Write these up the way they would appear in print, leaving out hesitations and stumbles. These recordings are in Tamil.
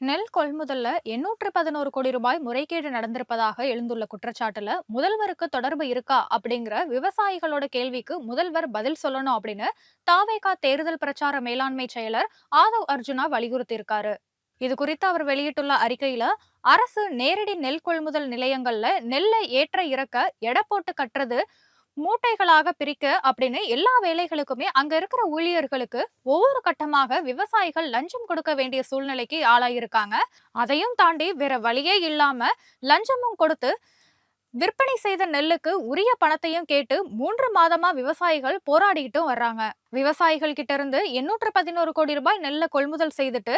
நெல் கொள்முதல்ல 811 கோடி ரூபாய் முறைகேடு நடந்திருப்பதாக எழுந்துள்ள குற்றச்சாட்டுல முதல்வருக்கு தொடர்பு இருக்கா அப்படிங்கிற விவசாயிகளோட கேள்விக்கு முதல்வர் பதில் சொல்லணும் அப்படின்னு தாவேகா தேர்தல் பிரச்சார மேலாண்மை செயலர் ஆதவ் அர்ஜுனா வலியுறுத்தி இருக்காரு. இது குறித்து அவர் வெளியிட்டுள்ள அறிக்கையில அரசு நேரடி நெல் கொள்முதல் நிலையங்கள்ல நெல்லை ஏற்ற இறக்க எடை போட்டு கட்டுறது, மூட்டைகளாக பிரிக்க அப்படின்னு எல்லா வேலைகளுக்குமே அங்க இருக்கிற ஊழியர்களுக்கு ஒவ்வொரு கட்டமாக விவசாயிகள் லஞ்சம் கொடுக்க வேண்டிய சூழ்நிலைக்கு ஆளாயிருக்காங்க. அதையும் தாண்டி வேற வழியே இல்லாம லஞ்சமும் கொடுத்து விற்பனை செய்த நெல்லுக்கு உரிய பணத்தையும் கேட்டு 3 மாதமா விவசாயிகள் போராடிட்டும் வர்றாங்க. விவசாயிகள் கிட்ட இருந்து 811 கோடி ரூபாய் நெல்லை கொள்முதல் செய்துட்டு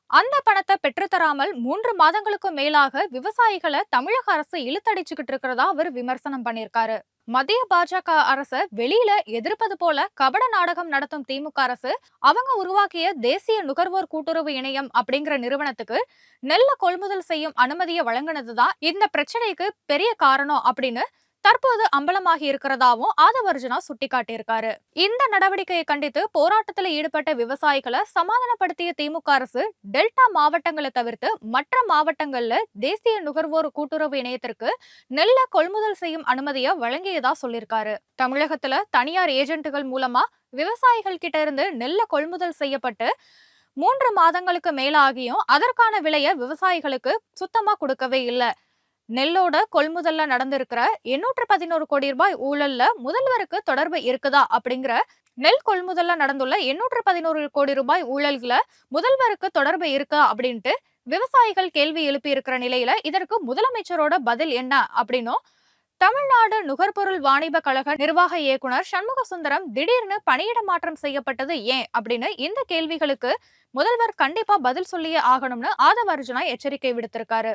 அந்த பணத்தை பெற்றுத்தராமல் 3 மாதங்களுக்கும் மேலாக விவசாயிகளை தமிழக அரசு இழுத்தடிச்சுக்கிட்டு இருக்கிறதா அவர் விமர்சனம் பண்ணியிருக்காரு. மத்திய பாஜக அரச வெளியில எதிர்ப்பது போல கபட நாடகம் நடத்தும் திமுக அரசு அவங்க உருவாக்கிய தேசிய நுகர்வோர் கூட்டுறவு இணையம் அப்படிங்கிற நிறுவனத்துக்கு நெல்ல கொள்முதல் செய்யும் அனுமதியை வழங்கினதுதான் இந்த பிரச்சனைக்கு பெரிய காரணம் அப்படின்னு தற்போது அம்பலமாகி இருக்கிறதாவும் ஆதவர்ஜுனா சுட்டிக்காட்டியிருக்காரு. இந்த நடவடிக்கையை கண்டித்து போராட்டத்தில் ஈடுபட்ட விவசாயிகளை சமாதானப்படுத்திய திமுக அரசு டெல்டா மாவட்டங்களை தவிர்த்து மற்ற மாவட்டங்கள்ல தேசிய நுகர்வோர் கூட்டுறவு இணையத்திற்கு நெல்ல கொள்முதல் செய்யும் அனுமதியை வழங்கியதா சொல்லியிருக்காரு. தமிழகத்துல தனியார் ஏஜென்ட்டுகள் மூலமா விவசாயிகள் கிட்ட இருந்து நெல்ல கொள்முதல் செய்யப்பட்டு 3 மாதங்களுக்கு மேலாகியும் அதற்கான விலையை விவசாயிகளுக்கு சுத்தமா கொடுக்கவே இல்லை. நெல்லோட கொள்முதல்ல நடந்திருக்கிற 811 கோடி ரூபாய் ஊழல்ல முதல்வருக்கு தொடர்பு இருக்குதா அப்படிங்கிற நெல் கொள்முதல்ல நடந்துள்ள 811 கோடி ரூபாய் ஊழல்களை முதல்வருக்கு தொடர்பு இருக்கா அப்படின்ட்டு விவசாயிகள் கேள்வி எழுப்பி இருக்கிற நிலையில இதற்கு முதலமைச்சரோட பதில் என்ன அப்படின்னும், தமிழ்நாடு நுகர்பொருள் வாணிப கழக நிர்வாக இயக்குனர் சண்முக சுந்தரம் திடீர்னு பணியிட மாற்றம் செய்யப்பட்டது ஏன் அப்படின்னு இந்த கேள்விகளுக்கு முதல்வர் கண்டிப்பா பதில் சொல்லியே ஆகணும்னு ஆதவ அர்ஜுனா எச்சரிக்கை விடுத்திருக்காரு.